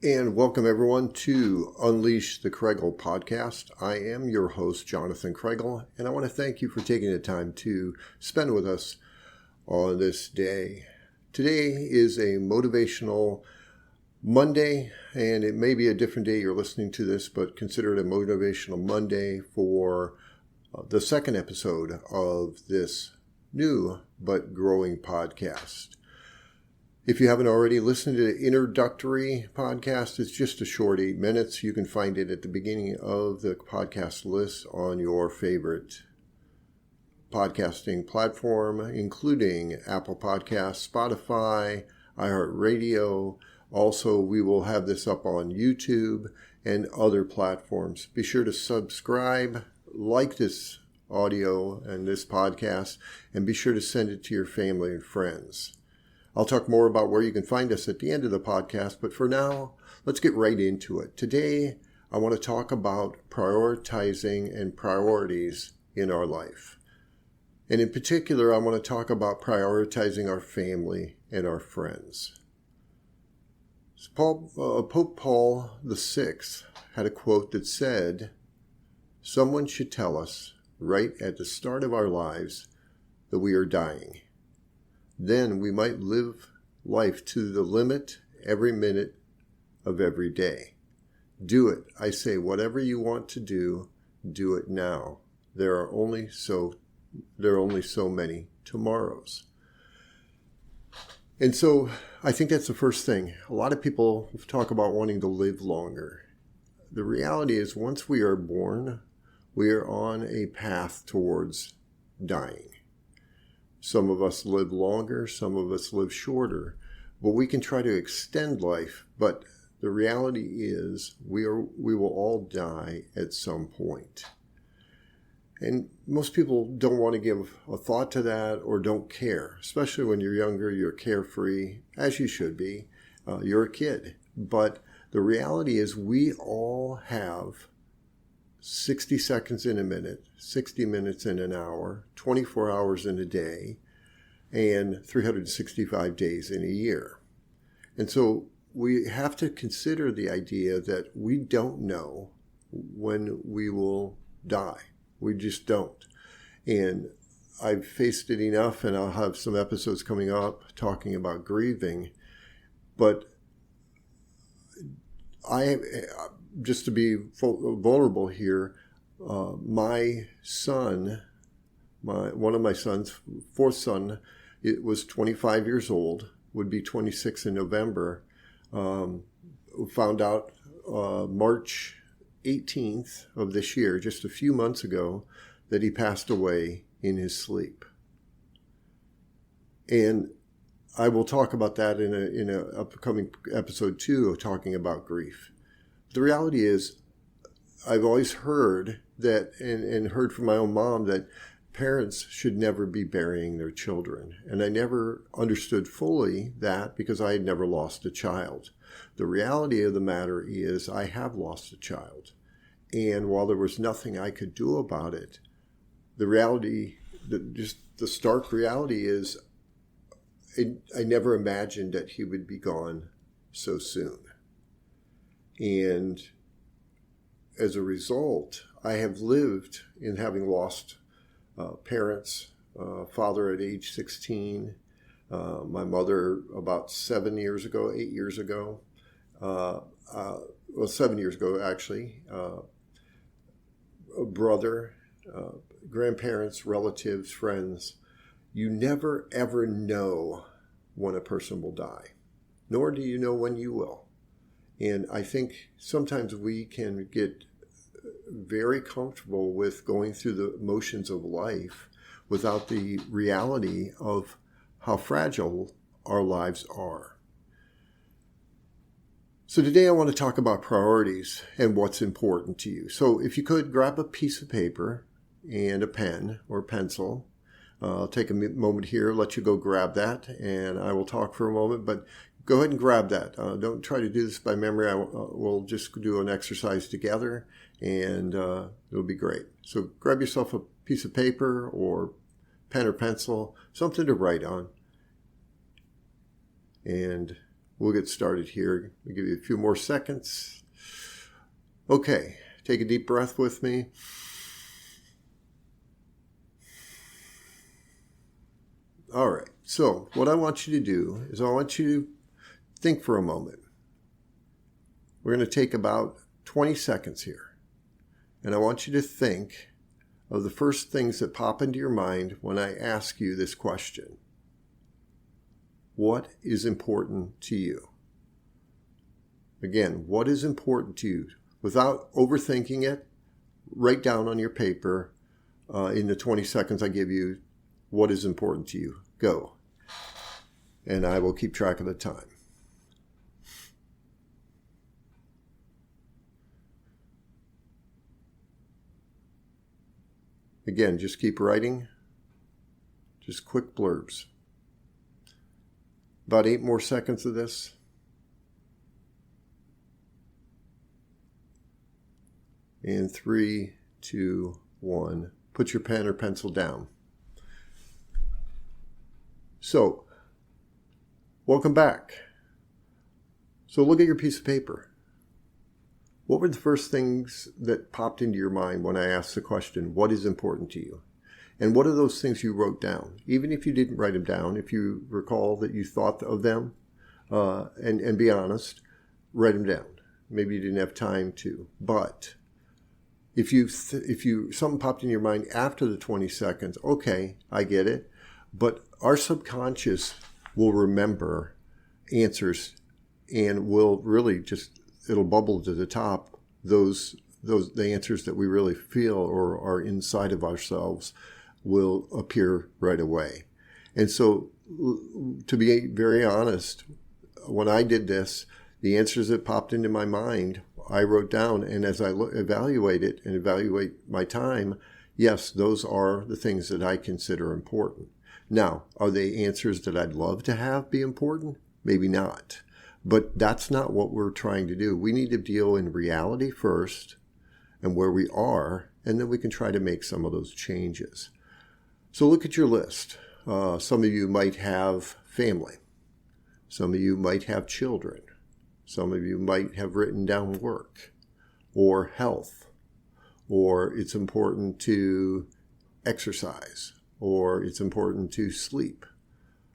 And welcome everyone to Unleash the Cragle podcast. I am your host, Jonathan Cragle, and I want to thank you for taking the time to spend with us on this day. Today is a motivational Monday, and it may be a different day you're listening to this, but consider it a motivational Monday for the second episode of this new but growing podcast. If you haven't already listened to the introductory podcast, it's just a short 8 minutes. You can find it at the beginning of the podcast list on your favorite podcasting platform, including Apple Podcasts, Spotify, iHeartRadio. Also, we will have this up on YouTube and other platforms. Be sure to subscribe, like this audio and this podcast, and be sure to send it to your family and friends. I'll talk more about where you can find us at the end of the podcast, but for now, let's get right into it. Today, I want to talk about prioritizing and priorities in our life. And in particular, I want to talk about prioritizing our family and our friends. Pope Paul VI had a quote that said, "Someone should tell us right at the start of our lives that we are dying. Then we might live life to the limit every minute of every day. Do it. I say, whatever you want to do it now. There are only so many tomorrows." And so I think that's the first thing. A lot of people talk about wanting to live longer. The reality is once we are born, we are on a path towards dying. Some of us live longer, some of us live shorter, but we can try to extend life. But the reality is we will all die at some point. And most people don't want to give a thought to that or don't care, especially when you're younger, you're carefree, as you should be. You're a kid. But the reality is we all have 60 seconds in a minute, 60 minutes in an hour, 24 hours in a day, and 365 days in a year. And so we have to consider the idea that we don't know when we will die. We just don't. And I've faced it enough, and I'll have some episodes coming up talking about grieving. But just to be vulnerable here, my son, one of my sons, fourth son, it was 25 years old, would be 26 in November, found out March 18th of this year, just a few months ago, that he passed away in his sleep. And I will talk about that in a upcoming episode 2 of talking about grief. The reality is, I've always heard that, and heard from my own mom, that parents should never be burying their children. And I never understood fully that because I had never lost a child. The reality of the matter is I have lost a child. And while there was nothing I could do about it, the stark reality is I never imagined that he would be gone so soon. And as a result, I have lived in having lost parents, father at age 16, my mother about 8 years ago, 7 years ago actually, a brother, grandparents, relatives, friends. You never ever know when a person will die, nor do you know when you will. And I think sometimes we can get very comfortable with going through the motions of life without the reality of how fragile our lives are. So today I want to talk about priorities and what's important to you. So if you could grab a piece of paper and a pen or pencil. I'll take a moment here, let you go grab that, and I will talk for a moment, but go ahead and grab that. Don't try to do this by memory. We'll just do an exercise together, and it'll be great. So grab yourself a piece of paper or pen or pencil, something to write on. And we'll get started here. I'll give you a few more seconds. Okay, take a deep breath with me. All right, so what I want you to do is I want you to think for a moment. We're going to take about 20 seconds here. And I want you to think of the first things that pop into your mind when I ask you this question. What is important to you? Again, what is important to you? Without overthinking it, write down on your paper in the 20 seconds I give you what is important to you. Go. And I will keep track of the time. Again, just keep writing. Just quick blurbs. About 8 more seconds of this. And 3, 2, 1. Put your pen or pencil down. So, welcome back. So look at your piece of paper. What were the first things that popped into your mind when I asked the question, what is important to you? And what are those things you wrote down? Even if you didn't write them down, if you recall that you thought of them, and be honest, write them down. Maybe you didn't have time to, but if something popped in your mind after the 20 seconds, okay, I get it. But our subconscious will remember answers and will really it'll bubble to the top, the answers that we really feel or are inside of ourselves will appear right away. And so, to be very honest, when I did this, the answers that popped into my mind, I wrote down, and as I evaluate it and evaluate my time, yes, those are the things that I consider important. Now, are they answers that I'd love to have be important? Maybe not. But that's not what we're trying to do. We need to deal in reality first and where we are, and then we can try to make some of those changes. So look at your list. Some of you might have family. Some of you might have children. Some of you might have written down work or health, or it's important to exercise, or it's important to sleep,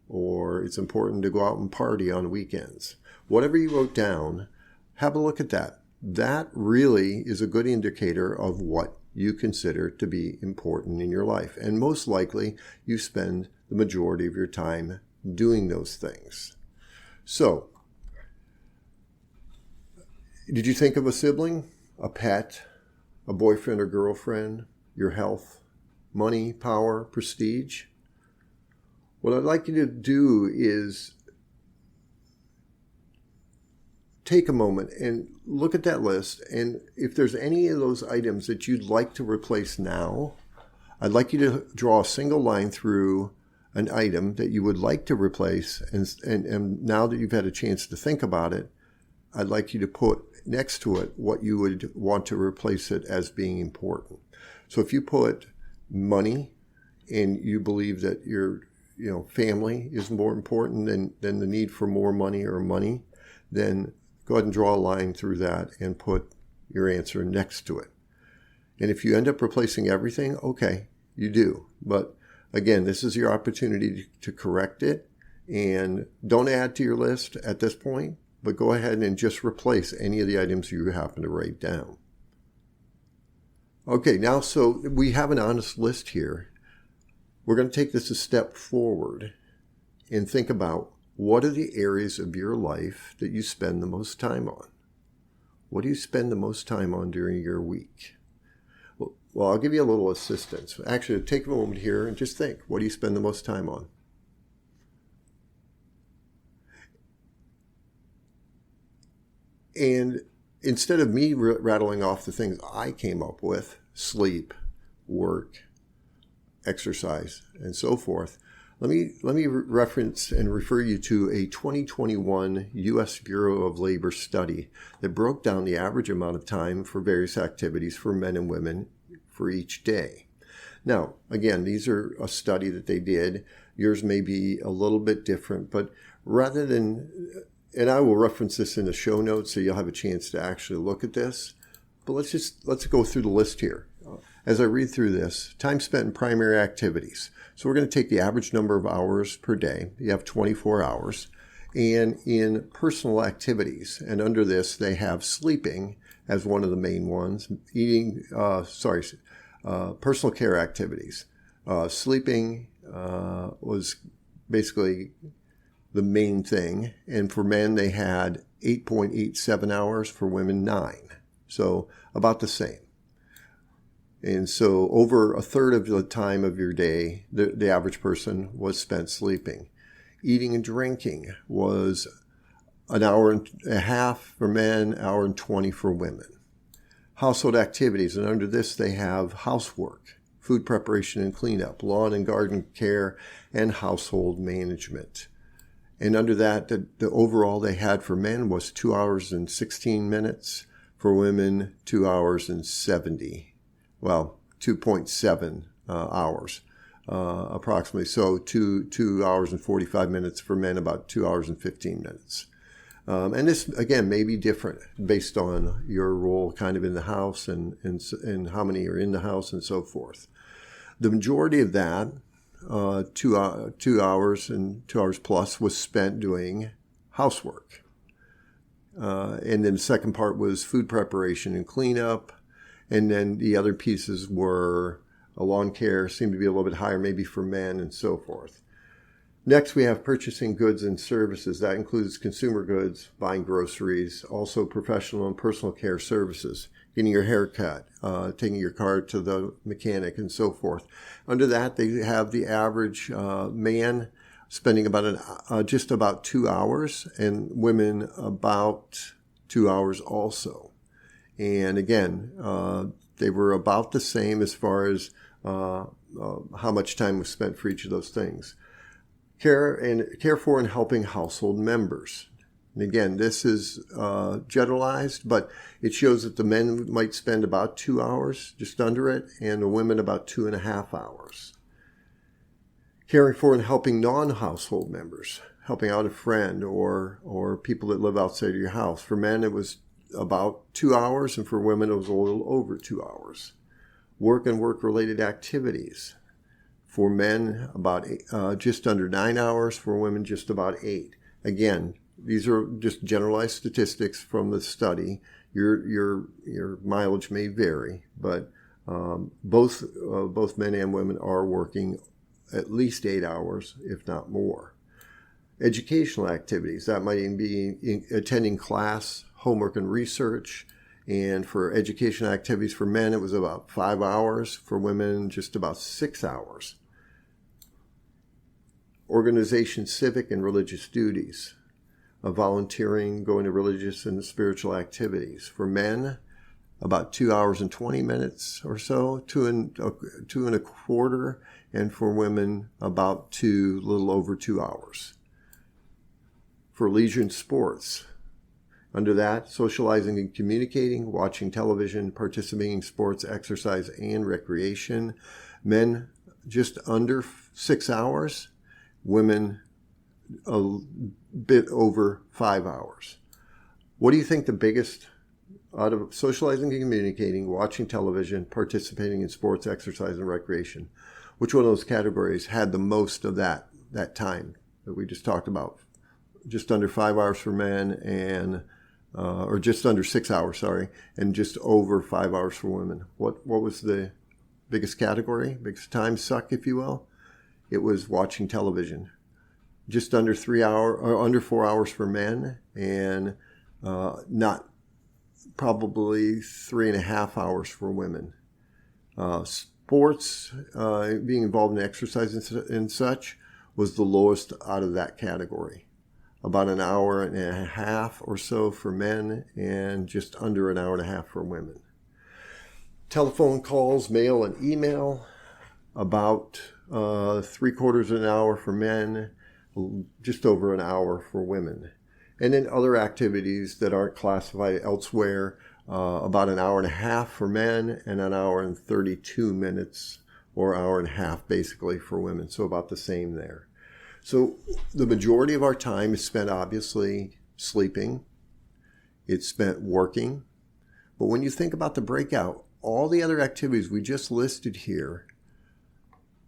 or it's important to go out and party on weekends. Whatever you wrote down, have a look at that. That really is a good indicator of what you consider to be important in your life. And most likely, you spend the majority of your time doing those things. So, did you think of a sibling, a pet, a boyfriend or girlfriend, your health, money, power, prestige? What I'd like you to do is take a moment and look at that list, and if there's any of those items that you'd like to replace now, I'd like you to draw a single line through an item that you would like to replace, and now that you've had a chance to think about it, I'd like you to put next to it what you would want to replace it as being important. So if you put money and you believe that your family is more important than the need for more money or money, then go ahead and draw a line through that and put your answer next to it. And if you end up replacing everything, okay, you do. But again, this is your opportunity to correct it, and don't add to your list at this point, but go ahead and just replace any of the items you happen to write down. Okay, now so we have an honest list here. We're going to take this a step forward and think about what are the areas of your life that you spend the most time on? What do you spend the most time on during your week? Well, I'll give you a little assistance. Actually, take a moment here and just think, what do you spend the most time on? And instead of me rattling off the things I came up with, sleep, work, exercise, and so forth, let me reference and refer you to a 2021 U.S. Bureau of Labor study that broke down the average amount of time for various activities for men and women for each day. Now, again, these are a study that they did. Yours may be a little bit different, but rather than, and I will reference this in the show notes so you'll have a chance to actually look at this. But let's go through the list here. As I read through this, time spent in primary activities. So we're going to take the average number of hours per day. You have 24 hours. And in personal activities, and under this they have sleeping as one of the main ones, personal care activities. Sleeping was basically the main thing. And for men, they had 8.87 hours, for women 9. So about the same. And so over a third of the time of your day, the average person was spent sleeping. Eating and drinking was an hour and a half for men, hour and 20 for women. Household activities, and under this they have housework, food preparation and cleanup, lawn and garden care, and household management. And under that, the overall they had for men was 2 hours and 16 minutes, for women 2 hours and 2.7 hours. Approximately. So 2 hours and 45 minutes for men, about 2 hours and 15 minutes. And this, again, may be different based on your role kind of in the house and how many are in the house and so forth. The majority of that, 2 hours and 2 hours plus, was spent doing housework. And then the second part was food preparation and cleanup. And then the other pieces were lawn care, seemed to be a little bit higher, maybe for men and so forth. Next, we have purchasing goods and services. That includes consumer goods, buying groceries, also professional and personal care services, getting your hair cut, taking your car to the mechanic, and so forth. Under that, they have the average man spending just about 2 hours, and women about 2 hours also. And again, they were about the same as far as how much time was spent for each of those things. Care for and helping household members. And again, this is generalized, but it shows that the men might spend about 2 hours, just under it, and the women about 2.5 hours. Caring for and helping non-household members, helping out a friend or people that live outside of your house. For men, it was about 2 hours, and for women, it was a little over 2 hours. Work and work-related activities. For men, about just under 9 hours. For women, just about 8. Again, these are just generalized statistics from the study. Your mileage may vary, but both men and women are working at least 8 hours, if not more. Educational activities. That might even be attending class, homework and research. And for education activities for men, it was about 5 hours. For women, just about 6 hours. Organization, civic, and religious duties. Volunteering, going to religious and spiritual activities. For men, about 2 hours and 20 minutes or so, 2.25. And for women, about little over 2 hours. For leisure and sports. Under that, socializing and communicating, watching television, participating in sports, exercise, and recreation. Men, just under 6 hours. Women, a bit over 5 hours. What do you think the biggest, out of socializing and communicating, watching television, participating in sports, exercise, and recreation, which one of those categories had the most of that time that we just talked about? Just under 5 hours for men and or just under 6 hours, and just over 5 hours for women. What was the biggest category, biggest time suck, if you will? It was watching television. Just under 3 hours, or under 4 hours for men, and not probably 3.5 hours for women. Sports, being involved in exercise and such, was the lowest out of that category. About 1.5 hours or so for men, and just under 1.5 hours for women. Telephone calls, mail, and email, about 3/4 of an hour for men, just over 1 hour for women. And then other activities that aren't classified elsewhere, about 1.5 hours for men, and 1 hour and 32 minutes, or 1.5 hours basically for women. So about the same there. So the majority of our time is spent obviously sleeping. It's spent working. But when you think about the breakout, all the other activities we just listed here,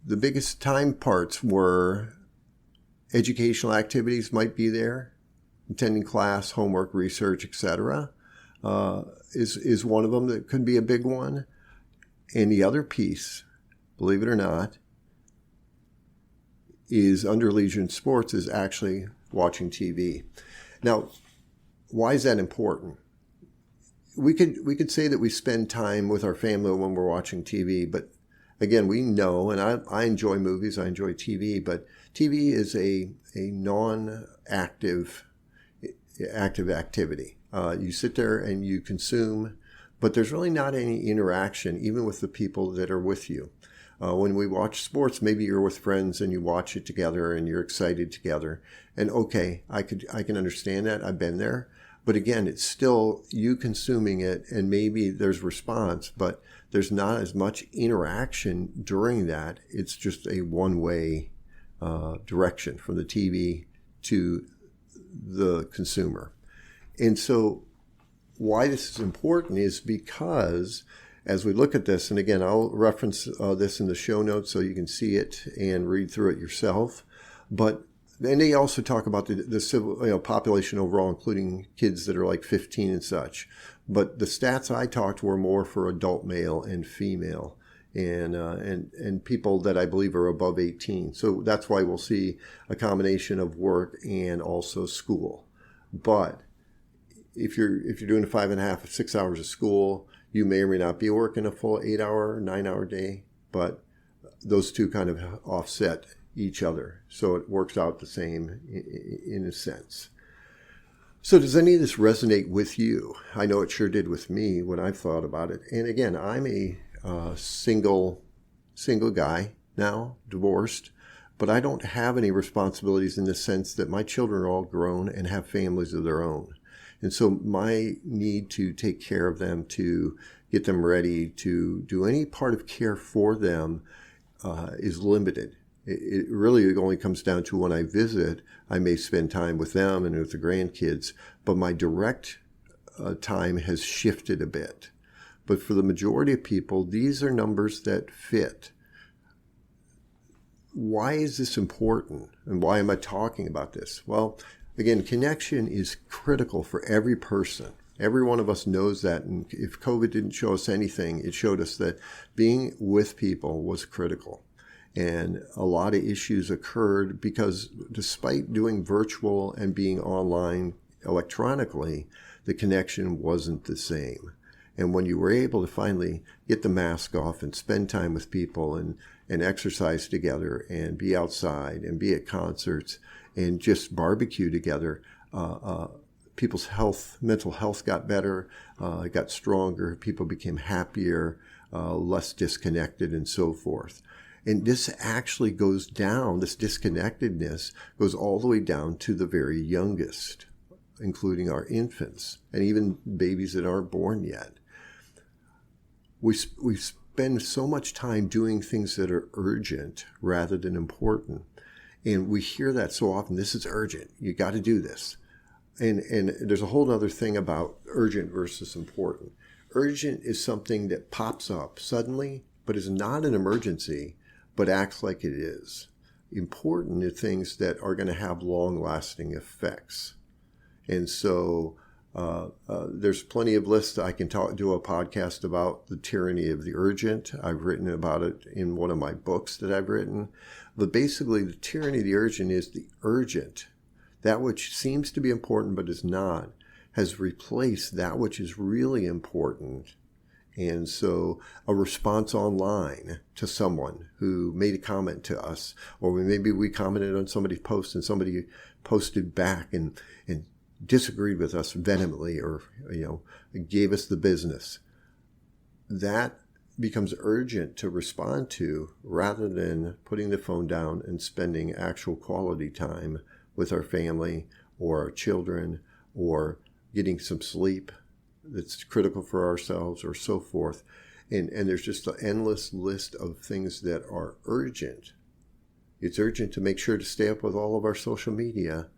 the biggest time parts were educational activities might be there, attending class, homework, research, etc. Is one of them that could be a big one. And the other piece, believe it or not, is under leisure and sports is actually watching TV. Now, why is that important? We could say that we spend time with our family when we're watching TV, but again, we know, and I enjoy movies, I enjoy TV, but TV is a non-active activity. You sit there and you consume, but there's really not any interaction, even with the people that are with you. When we watch sports, maybe you're with friends and you watch it together and you're excited together. And okay, I can understand that. I've been there. But again, it's still you consuming it, and maybe there's response, but there's not as much interaction during that. It's just a one-way direction from the TV to the consumer. And so why this is important is because as we look at this, and again, I'll reference this in the show notes so you can see it and read through it yourself. But then they also talk about the civil, population overall, including kids that are like 15 and such. But the stats I talked were more for adult male and female, and people that I believe are above 18. So that's why we'll see a combination of work and also school. But if you're doing 5.5 or 6 hours of school, you may or may not be working a full 8-hour, 9-hour day, but those two kind of offset each other. So it works out the same in a sense. So does any of this resonate with you? I know it sure did with me when I thought about it. And again, I'm a single guy now, divorced, but I don't have any responsibilities in the sense that my children are all grown and have families of their own. And so my need to take care of them, to get them ready, to do any part of care for them is limited. It really only comes down to when I visit, I may spend time with them and with the grandkids, but my direct time has shifted a bit. But for the majority of people, these are numbers that fit. Why is this important? And why am I talking about this? Well, again, connection is critical for every person. Every one of us knows that. And if COVID didn't show us anything, it showed us that being with people was critical. And a lot of issues occurred because despite doing virtual and being online electronically, the connection wasn't the same. And when you were able to finally get the mask off and spend time with people and exercise together and be outside and be at concerts and just barbecue together, people's mental health got better, it got stronger, people became happier, less disconnected and so forth. And this actually goes down, this disconnectedness goes all the way down to the very youngest, including our infants and even babies that aren't born yet. We spend so much time doing things that are urgent rather than important. And we hear that so often, this is urgent, you got to do this. And there's a whole other thing about urgent versus important. Urgent is something that pops up suddenly, but is not an emergency, but acts like it is. Important are things that are going to have long-lasting effects. And so there's plenty of lists. I can do a podcast about the tyranny of the urgent. I've written about it in one of my books that I've written. But basically, the tyranny of the urgent is the urgent. That which seems to be important but is not has replaced that which is really important. And so a response online to someone who made a comment to us, or maybe we commented on somebody's post and somebody posted back and disagreed with us vehemently, or gave us the business, that becomes urgent to respond to rather than putting the phone down and spending actual quality time with our family or our children, or getting some sleep that's critical for ourselves, or so forth. And there's just an endless list of things that are urgent. It's urgent to make sure to stay up with all of our social media,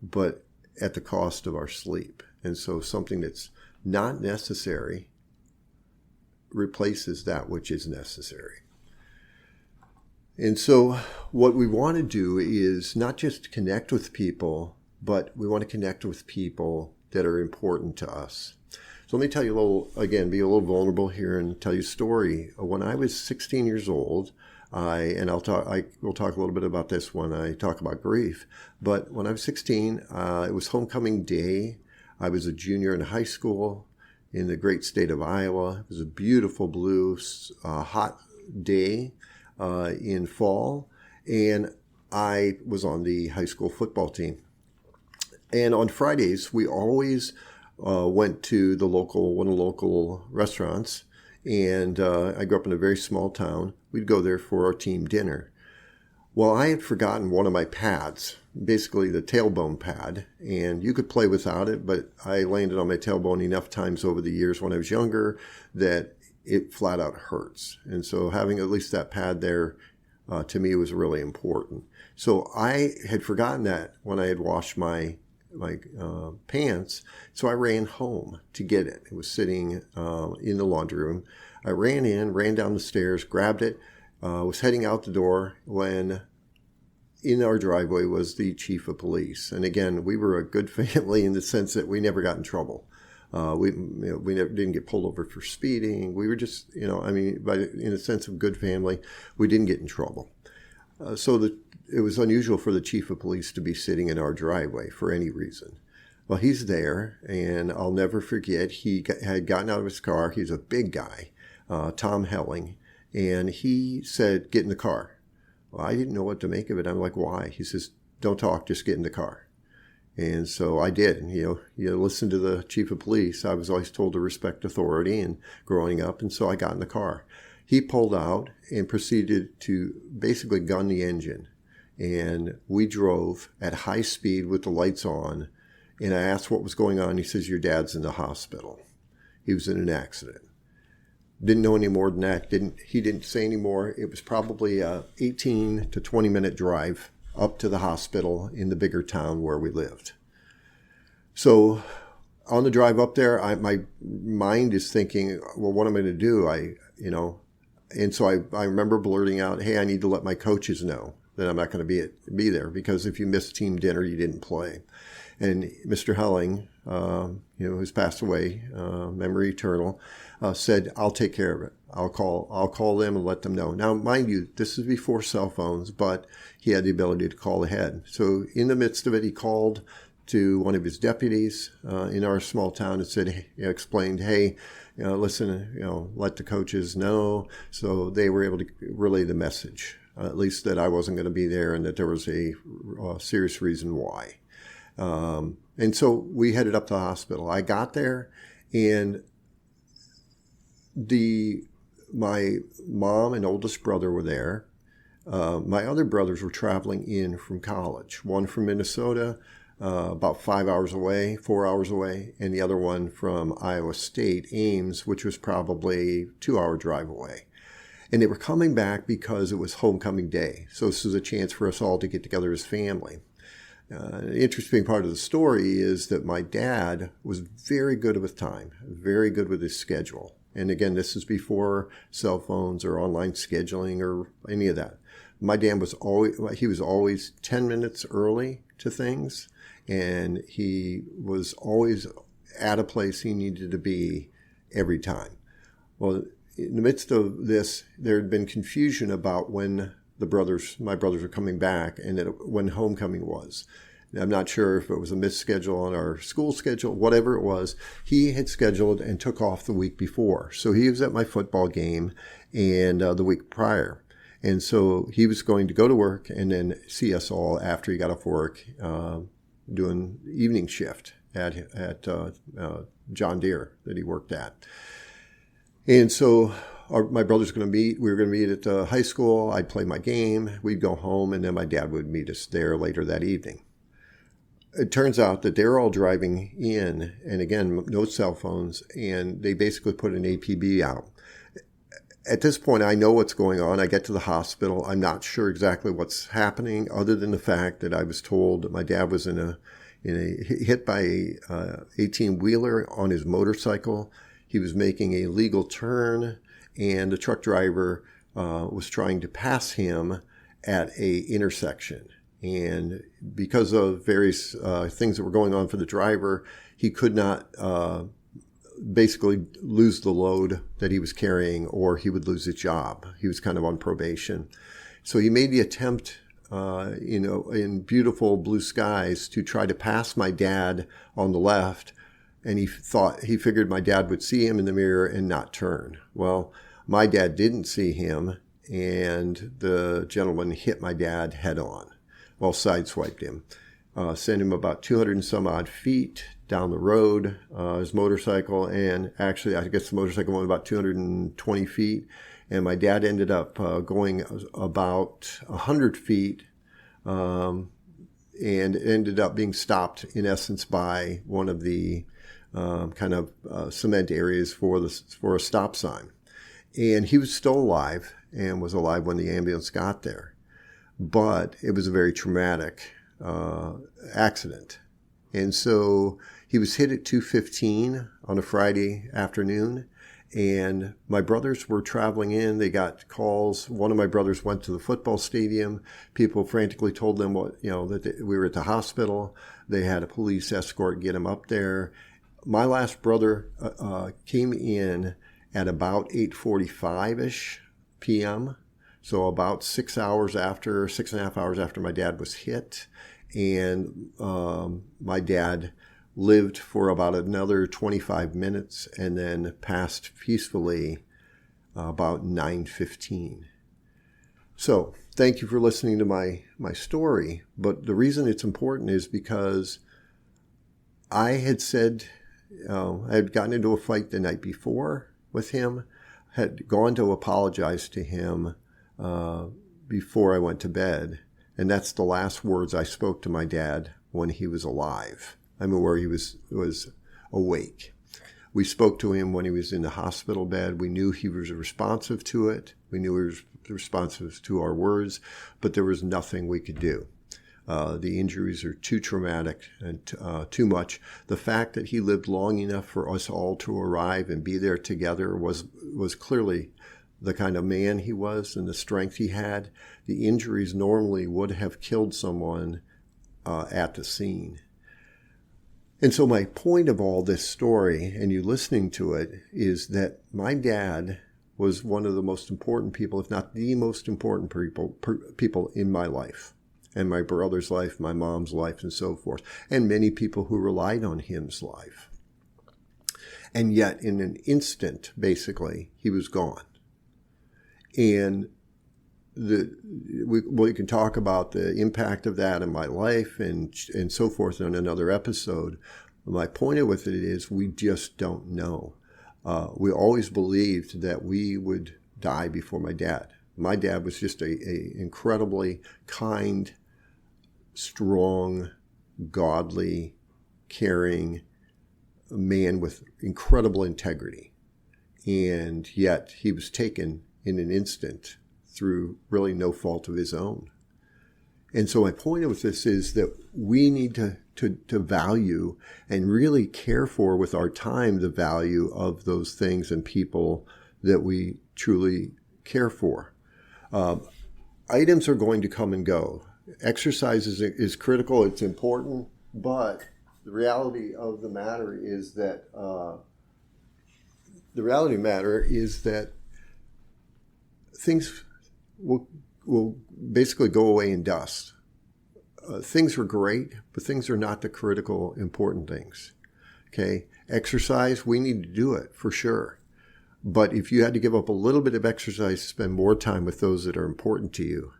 but at the cost of our sleep. And so something that's not necessary replaces that which is necessary. And so what we want to do is not just connect with people, but we want to connect with people that are important to us. So let me tell you a little, again, be a little vulnerable here and tell you a story. When I was 16 years old, I will talk a little bit about this when I talk about grief. But when I was 16, it was homecoming day. I was a junior in high school in the great state of Iowa. It was a beautiful blue, hot day in fall, and I was on the high school football team. And on Fridays, we always went to one of the local restaurants, and I grew up in a very small town. We'd go there for our team dinner. Well, I had forgotten one of my pads, basically the tailbone pad, and you could play without it, but I landed on my tailbone enough times over the years when I was younger that it flat out hurts. And so having at least that pad there to me was really important. So I had forgotten that when I had washed my pants, so I ran home to get it. It was sitting in the laundry room. I ran down the stairs, grabbed it, was heading out the door when in our driveway was the chief of police. And again, we were a good family in the sense that we never got in trouble. We didn't get pulled over for speeding. We were just, but in a sense of good family, we didn't get in trouble. It was unusual for the chief of police to be sitting in our driveway for any reason. Well, he's there, and I'll never forget, had gotten out of his car. He's a big guy, Tom Helling, and he said, "Get in the car." Well, I didn't know what to make of it. I'm like, "Why?" He says, "Don't talk, just get in the car." And so I did. And, you listen to the chief of police. I was always told to respect authority and growing up, and so I got in the car. He pulled out and proceeded to basically gun the engine. And we drove at high speed with the lights on. And I asked what was going on. He says, "Your dad's in the hospital. He was in an accident." Didn't know any more than that. He didn't say any more. It was probably a 18 to 20 minute drive up to the hospital in the bigger town where we lived. So on the drive up there, my mind is thinking, well, what am I going to do? And so I remember blurting out, "Hey, I need to let my coaches know that I'm not going to be there, because if you miss team dinner, you didn't play." And Mr. Helling, who's passed away, memory eternal, said, "I'll take care of it. I'll call them and let them know." Now, mind you, this is before cell phones, but he had the ability to call ahead. So in the midst of it, he called to one of his deputies in our small town and said, explained, "Hey, listen, let the coaches know." So they were able to relay the message, at least that I wasn't going to be there and that there was a serious reason why. And so we headed up to the hospital. I got there, and my mom and oldest brother were there. My other brothers were traveling in from college, one from Minnesota, about 4 hours away, and the other one from Iowa State, Ames, which was probably 2-hour drive away. And they were coming back because it was homecoming day. So this was a chance for us all to get together as family. The interesting part of the story is that my dad was very good with time, very good with his schedule. And again, this is before cell phones or online scheduling or any of that. My dad was always 10 minutes early to things, and he was always at a place he needed to be every time. Well, in the midst of this, there had been confusion about when my brothers were coming back and when homecoming was. I'm not sure if it was a missed schedule on our school schedule, whatever it was. He had scheduled and took off the week before. So he was at my football game and the week prior. And so he was going to go to work and then see us all after he got off work, doing evening shift at John Deere that he worked at. And so my brothers were going to meet. We were going to meet at the high school. I'd play my game. We'd go home, and then my dad would meet us there later that evening. It turns out that they're all driving in, and again, no cell phones, and they basically put an APB out. At this point, I know what's going on. I get to the hospital. I'm not sure exactly what's happening, other than the fact that I was told that my dad was in hit by a 18-wheeler on his motorcycle. He was making a legal turn, and the truck driver was trying to pass him at a intersection. And because of various things that were going on for the driver, he could not basically lose the load that he was carrying, or he would lose his job. He was kind of on probation. So he made the attempt, in beautiful blue skies, to try to pass my dad on the left. And he figured my dad would see him in the mirror and not turn. Well, my dad didn't see him, and the gentleman hit my dad head on. Well, sideswiped him, sent him about 200 and some odd feet down the road, his motorcycle, and actually I guess the motorcycle went about 220 feet, and my dad ended up going about 100 feet, and ended up being stopped in essence by one of the cement areas for a stop sign. And he was still alive and was alive when the ambulance got there. But it was a very traumatic accident. And so he was hit at 2:15 on a Friday afternoon, and my brothers were traveling in. They got calls. One of my brothers went to the football stadium. People frantically told them that we were at the hospital. They had a police escort get him up there. My last brother came in at about 8:45-ish p.m., so about 6 and a half hours after my dad was hit. And my dad lived for about another 25 minutes and then passed peacefully about 9:15. So thank you for listening to my story. But the reason it's important is because I had said, I had gotten into a fight the night before with him, had gone to apologize to him before I went to bed. And that's the last words I spoke to my dad when he was alive. I mean, where he was awake. We spoke to him when he was in the hospital bed. We knew he was responsive to it. We knew he was responsive to our words, but there was nothing we could do. The injuries are too traumatic and too much. The fact that he lived long enough for us all to arrive and be there together was clearly the kind of man he was and the strength he had. The injuries normally would have killed someone at the scene. And so my point of all this story, and you listening to it, is that my dad was one of the most important people, if not the most important people in my life, and my brother's life, my mom's life, and so forth, and many people who relied on him's life. And yet, in an instant, basically, he was gone. And we can talk about the impact of that in my life and so forth in another episode. My point with it is we just don't know. We always believed that we would die before my dad. My dad was just a incredibly kind, strong, godly, caring man with incredible integrity. And yet he was taken in an instant through really no fault of his own. And so my point with this is that we need to value and really care for with our time the value of those things and people that we truly care for. Items are going to come and go. Exercise is critical, it's important, but the reality of the matter is that things will basically go away in dust. Things are great, but things are not the critical, important things. Okay? Exercise, we need to do it for sure. But if you had to give up a little bit of exercise to spend more time with those that are important to you,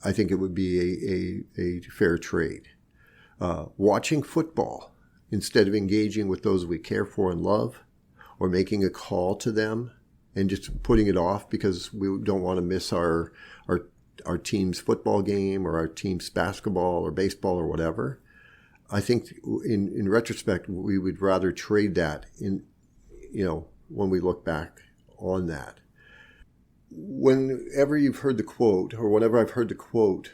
I think it would be a fair trade. Watching football instead of engaging with those we care for and love, or making a call to them and just putting it off because we don't want to miss our team's football game or our team's basketball or baseball or whatever. I think in retrospect, we would rather trade that when we look back on that. Whenever you've heard the quote, or whenever I've heard the quote,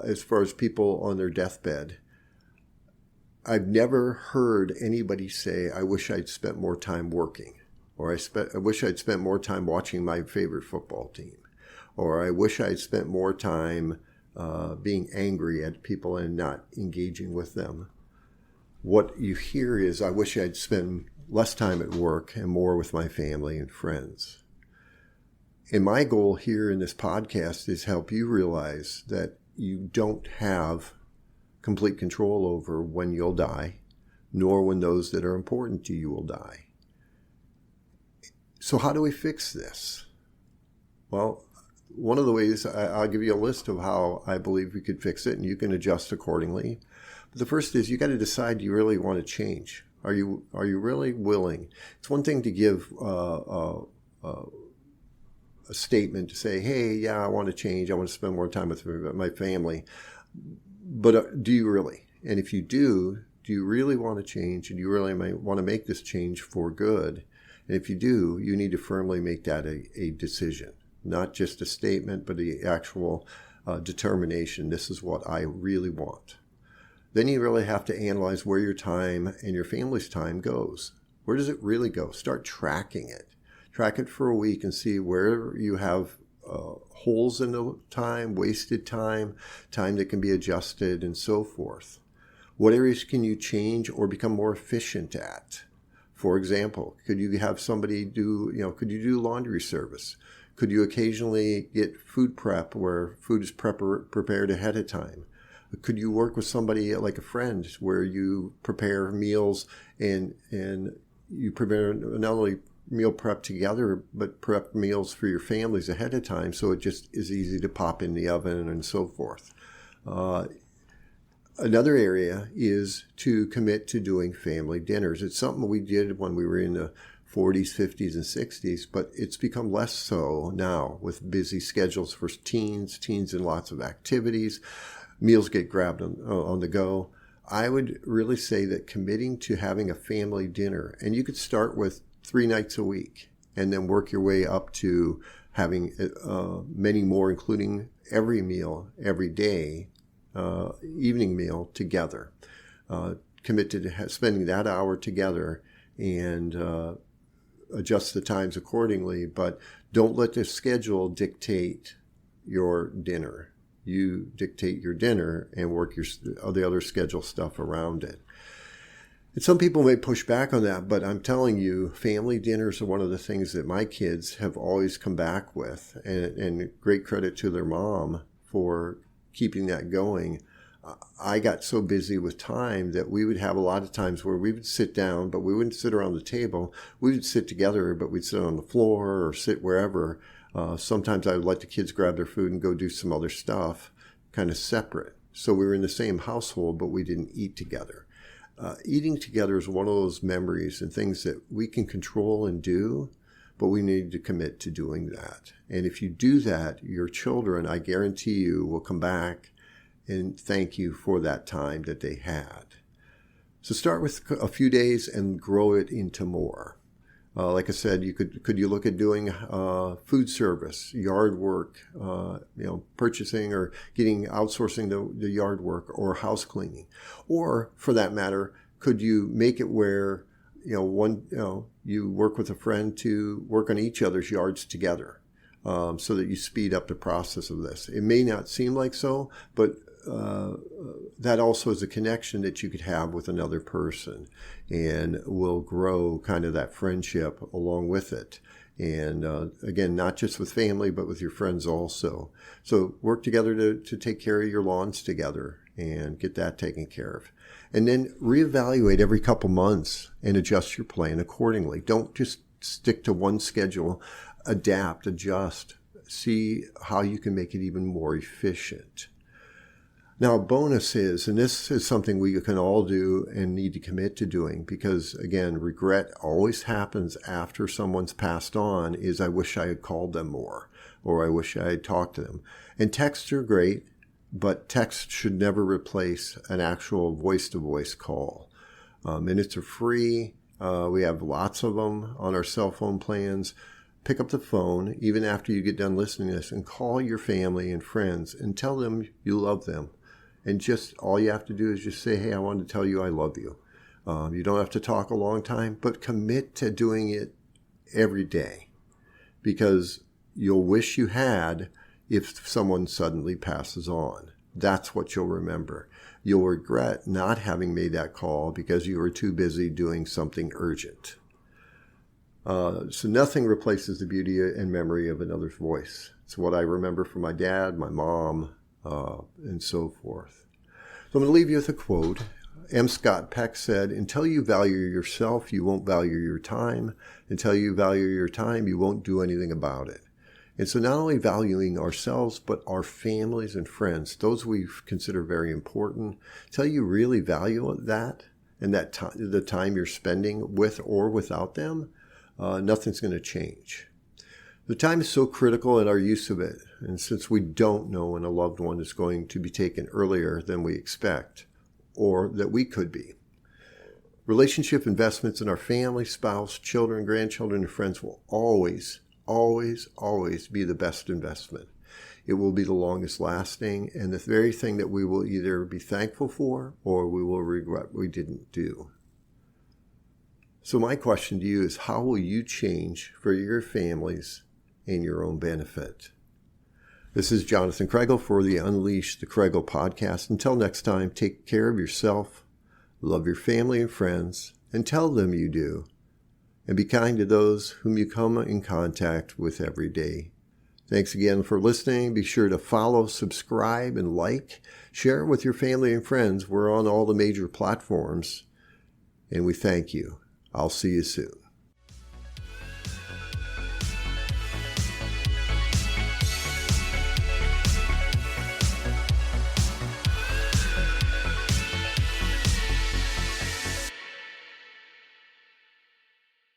as far as people on their deathbed, I've never heard anybody say, I wish I'd spent more time working, or I wish I'd spent more time watching my favorite football team, or I wish I'd spent more time being angry at people and not engaging with them. What you hear is, I wish I'd spent less time at work and more with my family and friends. And my goal here in this podcast is help you realize that you don't have complete control over when you'll die, nor when those that are important to you will die. So how do we fix this? Well, one of the ways, I'll give you a list of how I believe we could fix it, and you can adjust accordingly. But the first is, you got to decide you really want to change. Are you really willing? It's one thing to give a statement to say, hey, yeah, I want to change. I want to spend more time with my family. But do you really? And if you do you really want to change? And you really want to make this change for good? And if you do, you need to firmly make that a decision. Not just a statement, but the actual determination. This is what I really want. Then you really have to analyze where your time and your family's time goes. Where does it really go? Start tracking it. Track it for a week and see where you have holes in the time, wasted time, time that can be adjusted, and so forth. What areas can you change or become more efficient at? For example, could you have somebody could you do laundry service? Could you occasionally get food prep where food is prepared ahead of time? Could you work with somebody like a friend where you prepare meals and you prepare not only meal prep together, but prep meals for your families ahead of time, so it just is easy to pop in the oven and so forth. Another area is to commit to doing family dinners. It's something we did when we were in the 40s, 50s, and 60s, but it's become less so now with busy schedules for teens in lots of activities. Meals get grabbed on the go. I would really say that committing to having a family dinner, and you could start with 3 nights a week and then work your way up to having many more, including every meal, every day, evening meal together. Commit to spending that hour together and adjust the times accordingly, but don't let the schedule dictate your dinner. You dictate your dinner and work the other schedule stuff around it. And some people may push back on that, but I'm telling you, family dinners are one of the things that my kids have always come back with, and great credit to their mom for keeping that going. I got so busy with time that we would have a lot of times where we would sit down, but we wouldn't sit around the table. We would sit together, but we'd sit on the floor or sit wherever. Sometimes I would let the kids grab their food and go do some other stuff, kind of separate. So we were in the same household, but we didn't eat together. Eating together is one of those memories and things that we can control and do, but we need to commit to doing that. And if you do that, your children, I guarantee you, will come back and thank you for that time that they had. So start with a few days and grow it into more. Like I said, could you look at doing food service, yard work, purchasing or outsourcing the yard work, or house cleaning, or for that matter, could you make it where you work with a friend to work on each other's yards together, so that you speed up the process of this. It may not seem like so, but that also is a connection that you could have with another person, and will grow kind of that friendship along with it. And again, not just with family, but with your friends also. So work together to take care of your lawns together and get that taken care of. And then reevaluate every couple months and adjust your plan accordingly. Don't just stick to one schedule. Adapt, adjust, see how you can make it even more efficient. Now, a bonus is, and this is something we can all do and need to commit to doing, because, again, regret always happens after someone's passed on, is I wish I had called them more, or I wish I had talked to them. And texts are great, but text should never replace an actual voice-to-voice call. Minutes are free. We have lots of them on our cell phone plans. Pick up the phone, even after you get done listening to this, and call your family and friends and tell them you love them. And just all you have to do is just say, hey, I want to tell you I love you. You don't have to talk a long time, but commit to doing it every day, because you'll wish you had if someone suddenly passes on. That's what you'll remember. You'll regret not having made that call because you were too busy doing something urgent. So nothing replaces the beauty and memory of another's voice. It's what I remember from my dad, my mom, and so forth. So I'm going to leave you with a quote. M. Scott Peck said, until you value yourself, you won't value your time. Until you value your time, you won't do anything about it. And so not only valuing ourselves, but our families and friends, those we consider very important, until you really value that and that the time you're spending with or without them, nothing's going to change. The time is so critical in our use of it. And since we don't know when a loved one is going to be taken earlier than we expect, or that we could be, relationship investments in our family, spouse, children, grandchildren, and friends will always be the best investment. It will be the longest lasting, and the very thing that we will either be thankful for or we will regret we didn't do. So my question to you is, how will you change for your families and your own benefit? This is Jonathan Cragle for the Unleash the Cragle podcast. Until next time, take care of yourself, love your family and friends, and tell them you do. And be kind to those whom you come in contact with every day. Thanks again for listening. Be sure to follow, subscribe, and like. Share it with your family and friends. We're on all the major platforms. And we thank you. I'll see you soon.